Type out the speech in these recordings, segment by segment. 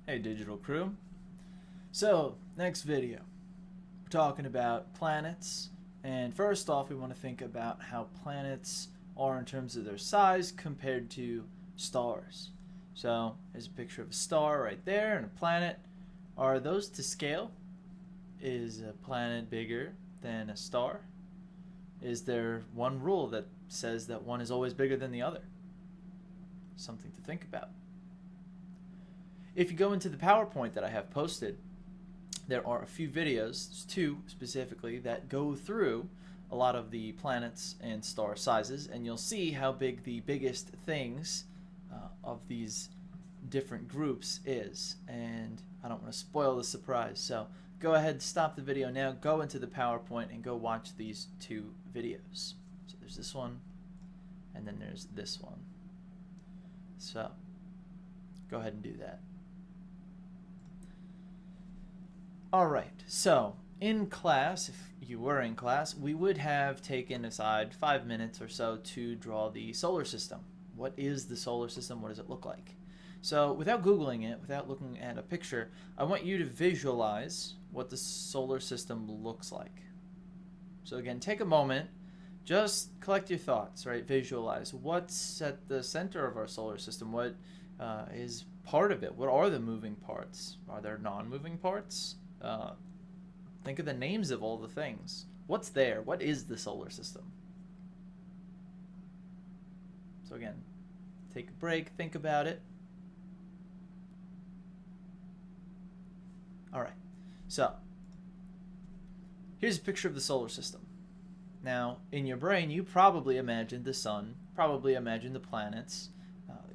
Hey digital crew. So next video, we're talking about planets, and first off we want to think about how planets are in terms of their size compared to stars. So here's a picture of a star right there and a planet. Are those to scale? Is a planet bigger than a star? Is there one rule that says that one is always bigger than the other? Something to think about. If you go into the PowerPoint that I have posted, there are a few videos, two specifically, that go through a lot of the planets and star sizes, and you'll see how big the biggest things of these different groups is. And I don't want to spoil the surprise, so go ahead, stop the video now, go into the PowerPoint, and go watch these two videos. So there's this one, and then there's this one. So go ahead and do that. Alright, so in class, if you were in class, we would have taken aside 5 minutes or so to draw the solar system. What is the solar system? What does it look like? So without Googling it, without looking at a picture, I want you to visualize what the solar system looks like. So again, take a moment, just collect your thoughts, right? Visualize what's at the center of our solar system, what is part of it, what are the moving parts? Are there non-moving parts? Think of the names of all the things. What's there? What is the solar system? So again, take a break, think about it. Alright, so here's a picture of the solar system. Now, in your brain, you probably imagined the sun, probably imagined the planets.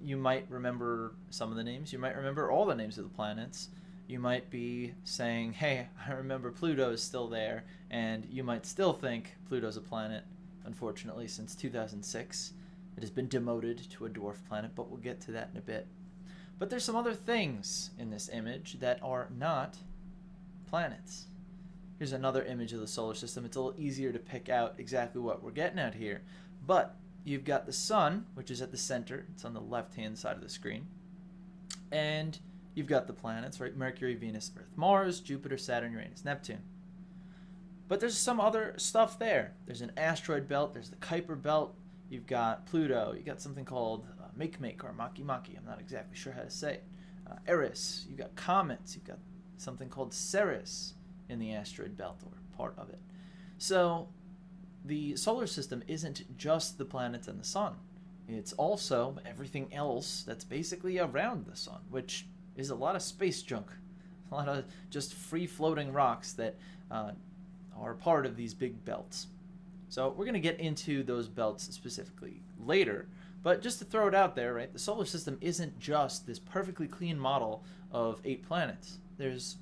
You might remember some of the names. You might remember all the names of the planets. You might be saying, hey, I remember Pluto is still there, and you might still think Pluto's a planet. Unfortunately, since 2006, it has been demoted to a dwarf planet, but we'll get to that in a bit. But there's some other things in this image that are not planets. Here's another image of the solar system. It's a little easier to pick out exactly what we're getting at here. But you've got the sun, which is at the center. It's on the left-hand side of the screen. And you've got the planets, right? Mercury, Venus, Earth, Mars, Jupiter, Saturn, Uranus, Neptune. But there's some other stuff there. There's an asteroid belt. There's the Kuiper belt. You've got Pluto. You've got something called Makemake or Makemake. I'm not exactly sure how to say it. Eris. You've got comets. You've got something called Ceres in the asteroid belt, or part of it. So the solar system isn't just the planets and the sun. It's also everything else that's basically around the sun, which is a lot of space junk, a lot of just free-floating rocks that are part of these big belts. So we're going to get into those belts specifically later, but just to throw it out there, right, the solar system isn't just this perfectly clean model of 8 planets. There's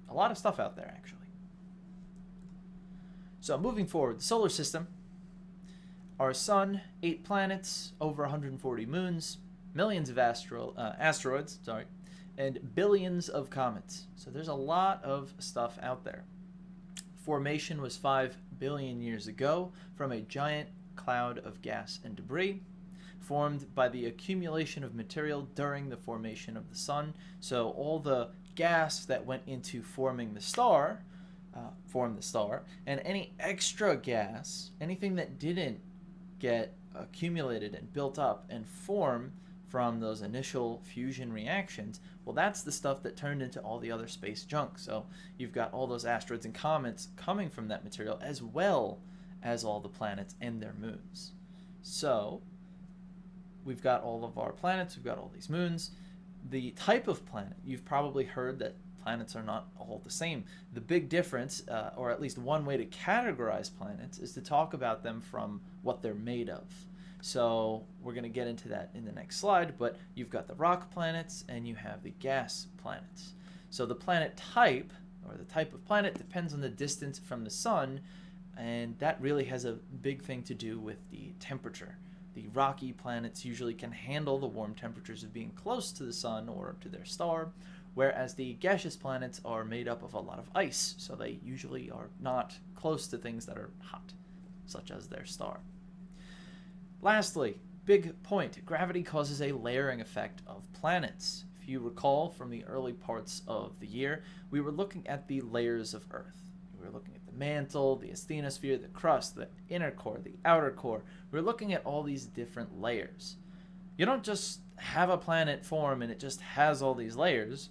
a lot of stuff out there, actually. So moving forward, the solar system, our sun, 8 planets, over 140 moons, millions of asteroids, and billions of comets. So there's a lot of stuff out there. Formation was 5 billion years ago from a giant cloud of gas and debris formed by the accumulation of material during the formation of the sun. So all the gas that went into forming the star formed the star, and any extra gas, anything that didn't get accumulated and built up and form from those initial fusion reactions, well, that's the stuff that turned into all the other space junk. So you've got all those asteroids and comets coming from that material, as well as all the planets and their moons. So we've got all of our planets, we've got all these moons. The type of planet, you've probably heard that planets are not all the same. The big difference, or at least one way to categorize planets, is to talk about them from what they're made of. So we're going to get into that in the next slide, but you've got the rock planets and you have the gas planets. So the planet type, or the type of planet, depends on the distance from the sun, and that really has a big thing to do with the temperature. The rocky planets usually can handle the warm temperatures of being close to the sun or to their star, whereas the gaseous planets are made up of a lot of ice, so they usually are not close to things that are hot, such as their star. Lastly, big point, gravity causes a layering effect of planets. If you recall from the early parts of the year, we were looking at the layers of Earth. We were looking at the mantle, the asthenosphere, the crust, the inner core, the outer core. We were looking at all these different layers. You don't just have a planet form and it just has all these layers.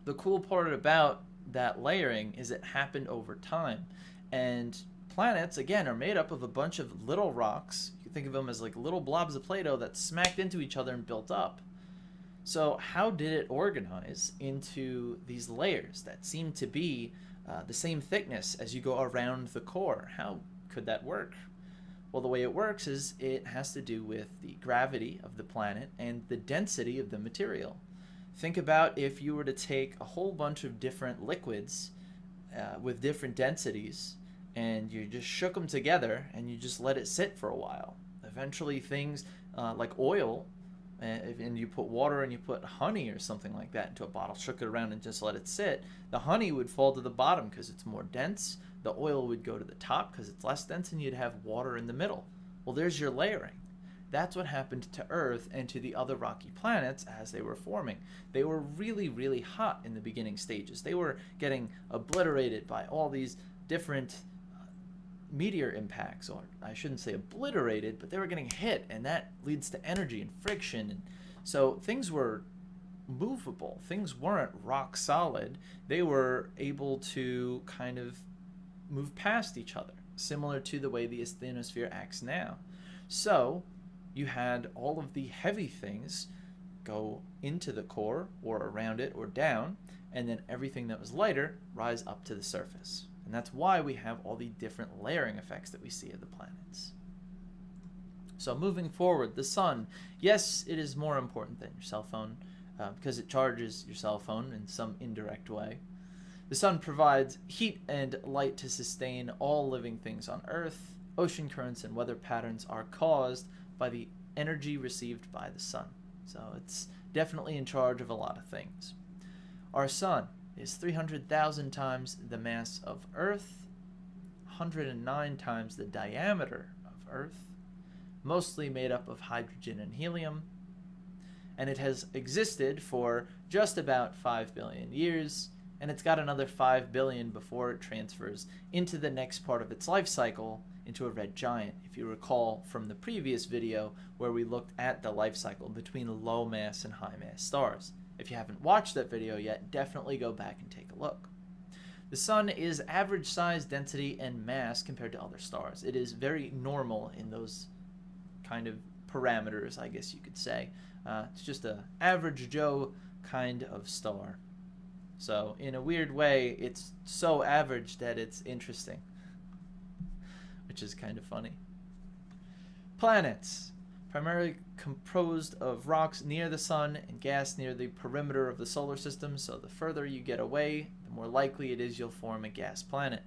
The cool part about that layering is it happened over time. And planets, again, are made up of a bunch of little rocks. You can think of them as like little blobs of Play-Doh that smacked into each other and built up. So how did it organize into these layers that seem to be the same thickness as you go around the core? How could that work? Well, the way it works is it has to do with the gravity of the planet and the density of the material. Think about if you were to take a whole bunch of different liquids with different densities and you just shook them together and you just let it sit for a while. Eventually things like oil, and you put water and you put honey or something like that into a bottle, shook it around and just let it sit, the honey would fall to the bottom because it's more dense. The oil would go to the top because it's less dense, and you'd have water in the middle. Well, there's your layering. That's what happened to Earth and to the other rocky planets as they were forming. They were really, really hot in the beginning stages. They were getting obliterated by all these different meteor impacts, or I shouldn't say obliterated, but they were getting hit, and that leads to energy and friction. And so things were movable. Things weren't rock solid. They were able to kind of move past each other, similar to the way the asthenosphere acts now. So you had all of the heavy things go into the core or around it or down, and then everything that was lighter rise up to the surface. And that's why we have all the different layering effects that we see of the planets. So moving forward, the sun. Yes, it is more important than your cell phone because it charges your cell phone in some indirect way. The sun provides heat and light to sustain all living things on Earth. Ocean currents and weather patterns are caused by the energy received by the sun. So it's definitely in charge of a lot of things. Our sun is 300,000 times the mass of Earth, 109 times the diameter of Earth, mostly made up of hydrogen and helium, and it has existed for just about 5 billion years, and it's got another 5 billion before it transfers into the next part of its life cycle into a red giant, if you recall from the previous video where we looked at the life cycle between low mass and high mass stars. If you haven't watched that video yet, definitely go back and take a look. The sun is average size, density, and mass compared to other stars. It is very normal in those kind of parameters, I guess you could say. It's just an average Joe kind of star. So in a weird way, it's so average that it's interesting, which is kind of funny. Planets. Primarily composed of rocks near the sun and gas near the perimeter of the solar system, so the further you get away, the more likely it is you'll form a gas planet.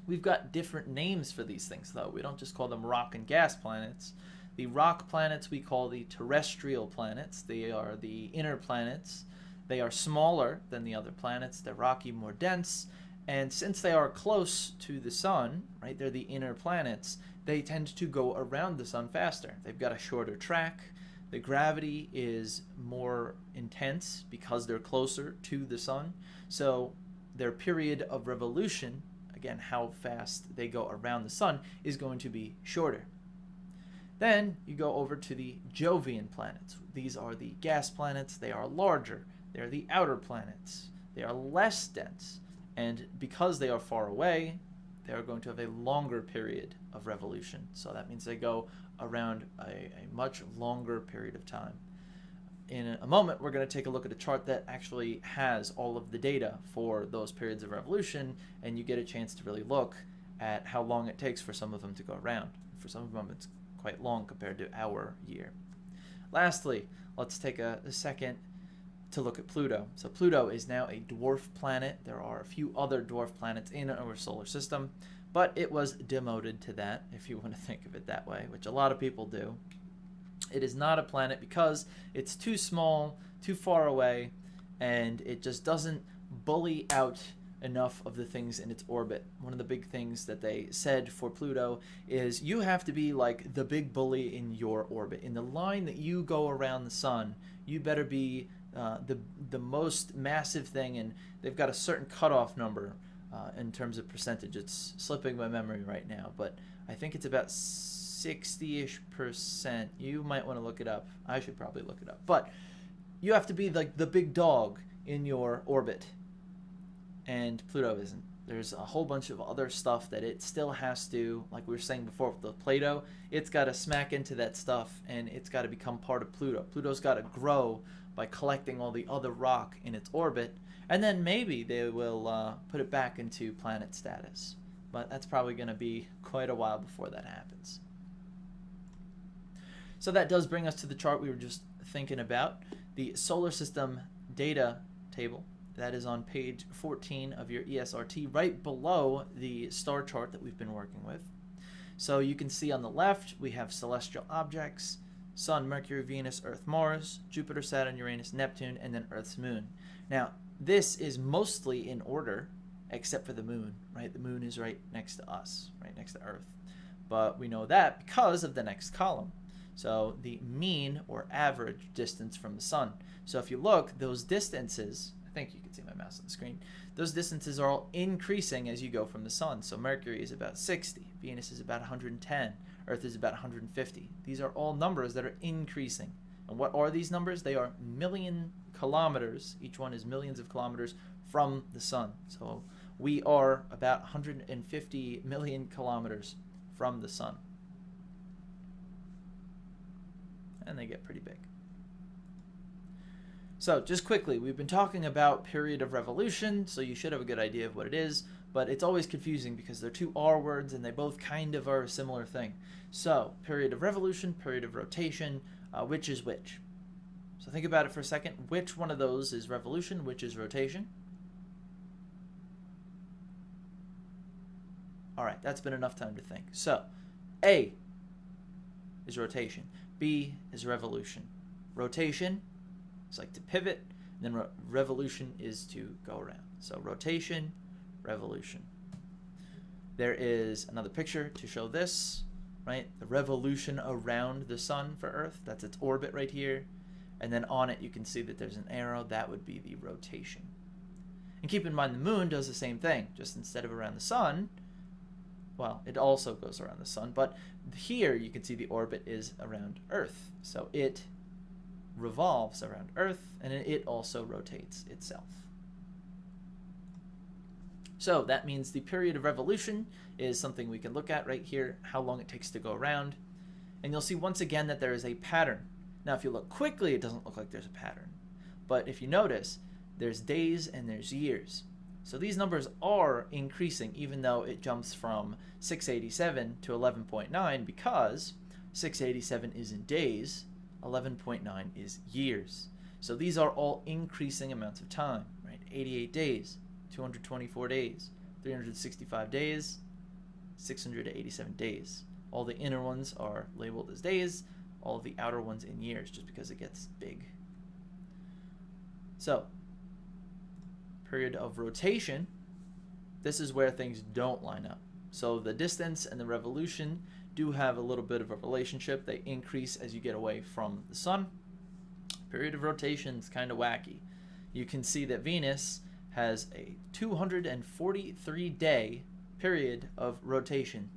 We've got different names for these things, though. We don't just call them rock and gas planets. The rock planets we call the terrestrial planets. They are the inner planets. They are smaller than the other planets. They're rocky, more dense, and since they are close to the sun, right, they're the inner planets, they tend to go around the sun faster. They've got a shorter track. The gravity is more intense because they're closer to the sun. So their period of revolution, again, how fast they go around the sun, is going to be shorter. Then you go over to the Jovian planets. These are the gas planets. They are larger. They're the outer planets. They are less dense. And because they are far away, they are going to have a longer period of revolution. So that means they go around a much longer period of time. In a moment, we're going to take a look at a chart that actually has all of the data for those periods of revolution, and you get a chance to really look at how long it takes for some of them to go around. For some of them, it's quite long compared to our year. Lastly, let's take a second to look at Pluto. So Pluto is now a dwarf planet. There are a few other dwarf planets in our solar system, but it was demoted to that, if you want to think of it that way, which a lot of people do. It is not a planet because it's too small, too far away, and it just doesn't bully out enough of the things in its orbit. One of the big things that they said for Pluto is you have to be like the big bully in your orbit. In the line that you go around the sun, you better be the most massive thing, and they've got a certain cutoff number in terms of percentage. It's slipping my memory right now, but I think it's about 60-ish%. You might want to look it up. I should probably look it up. But you have to be like the big dog in your orbit, and Pluto isn't. There's a whole bunch of other stuff that it still has to, like we were saying before with the Plato, it's got to smack into that stuff, and it's got to become part of Pluto. Pluto's got to grow by collecting all the other rock in its orbit, and then maybe they will put it back into planet status. But that's probably going to be quite a while before that happens. So that does bring us to the chart we were just thinking about, the solar system data table. That is on page 14 of your ESRT, right below the star chart that we've been working with. So you can see on the left, we have celestial objects: Sun, Mercury, Venus, Earth, Mars, Jupiter, Saturn, Uranus, Neptune, and then Earth's moon. Now, this is mostly in order, except for the moon, right? The moon is right next to us, right next to Earth. But we know that because of the next column. So the mean or average distance from the sun. So if you look, those distances, I think you can see my mouse on the screen, those distances are all increasing as you go from the sun. So Mercury is about 60, Venus is about 110, Earth is about 150. These are all numbers that are increasing. And what are these numbers? They are million kilometers. Each one is millions of kilometers from the sun. So we are about 150 million kilometers from the sun. And they get pretty big. So just quickly, we've been talking about period of revolution, so you should have a good idea of what it is, but it's always confusing because they're two R words and they both kind of are a similar thing. So period of revolution, period of rotation, which is which? So think about it for a second. Which one of those is revolution, which is rotation? All right, that's been enough time to think. So A is rotation. B is revolution. Rotation is like to pivot, and then revolution is to go around. So rotation, revolution. There is another picture to show this, right? The revolution around the sun for Earth, that's its orbit right here. And then on it you can see that there's an arrow, that would be the rotation. And keep in mind the moon does the same thing, just instead of around the sun, well, it also goes around the sun, but here you can see the orbit is around Earth. So it revolves around Earth, and it also rotates itself. So that means the period of revolution is something we can look at right here, how long it takes to go around. And you'll see once again that there is a pattern. Now, if you look quickly, it doesn't look like there's a pattern. But if you notice, there's days and there's years. So these numbers are increasing, even though it jumps from 687 to 11.9, because 687 is in days, 11.9 is years. So these are all increasing amounts of time, right? 88 days, 224 days, 365 days, 687 days. All the inner ones are labeled as days, all the outer ones in years, just because it gets big. So period of rotation, this is where things don't line up. So the distance and the revolution do have a little bit of a relationship. They increase as you get away from the sun. Period of rotation is kind of wacky. You can see that Venus has a 243-day period of rotation.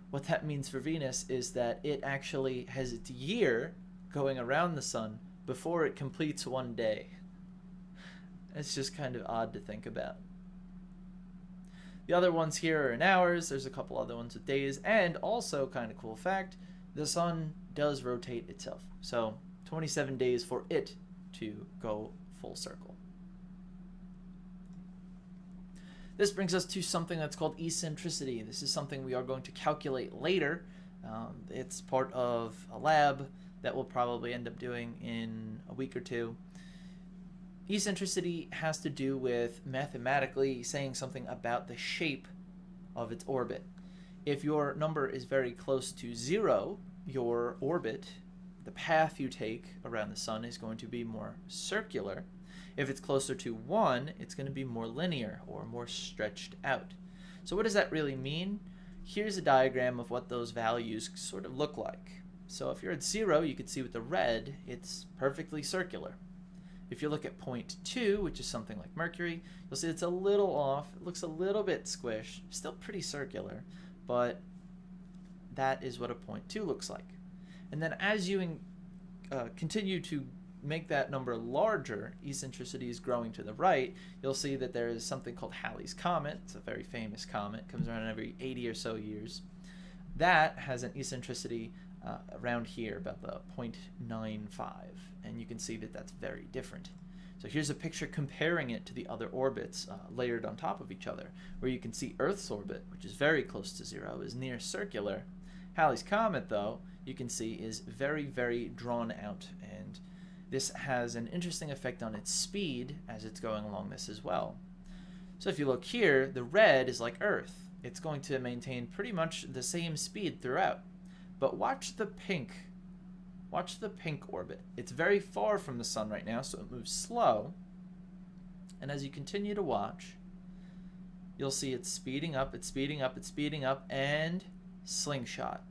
What that means for Venus is that it actually has its year going around the sun before it completes one day. It's just kind of odd to think about. The other ones here are in hours. There's a couple other ones with days. And also, kind of cool fact, the sun does rotate itself. So 27 days for it to go full circle. This brings us to something that's called eccentricity. This is something we are going to calculate later. It's part of a lab that we'll probably end up doing in a week or two. Eccentricity has to do with mathematically saying something about the shape of its orbit. If your number is very close to 0, your orbit, the path you take around the sun is going to be more circular. If it's closer to 1, it's going to be more linear or more stretched out. So what does that really mean? Here's a diagram of what those values sort of look like. So if you're at 0, you can see with the red, it's perfectly circular. If you look at point 2, which is something like Mercury, you'll see it's a little off. It looks a little bit squished, still pretty circular, but that is what a point 2 looks like. And then as you continue to make that number larger, eccentricity is growing to the right, you'll see that there is something called Halley's Comet. It's a very famous comet, comes around every 80 or so years. That has an eccentricity around here, about the 0.95, and you can see that that's very different. So here's a picture comparing it to the other orbits layered on top of each other, where you can see Earth's orbit, which is very close to 0, is near circular. Halley's Comet, though, you can see is very, very drawn out, and this has an interesting effect on its speed as it's going along this as well. So if you look here, the red is like Earth. It's going to maintain pretty much the same speed throughout. But watch the pink. Watch the pink orbit. It's very far from the sun right now, so it moves slow. And as you continue to watch, you'll see it's speeding up, it's speeding up, it's speeding up, and slingshot.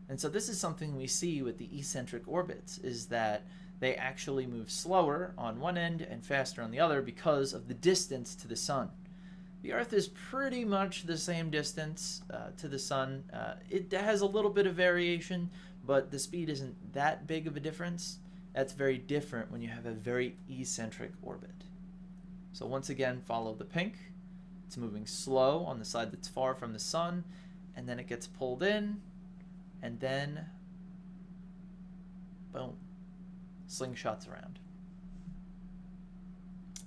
And so this is something we see with the eccentric orbits, is that they actually move slower on one end and faster on the other because of the distance to the sun. The Earth is pretty much the same distance to the sun. It has a little bit of variation, but the speed isn't that big of a difference. That's very different when you have a very eccentric orbit. So once again, follow the pink. It's moving slow on the side that's far from the sun, and then it gets pulled in, and then, boom, slingshots around.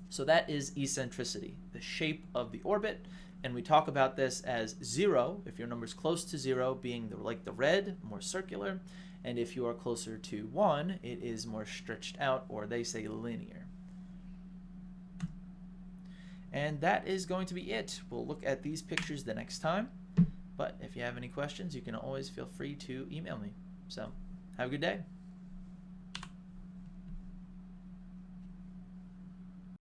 So that is eccentricity, the shape of the orbit, and we talk about this as 0, if your number's close to 0, being like the red, more circular, and if you are closer to 1, it is more stretched out, or they say linear. And that is going to be it. We'll look at these pictures the next time, but if you have any questions, you can always feel free to email me. So, have a good day.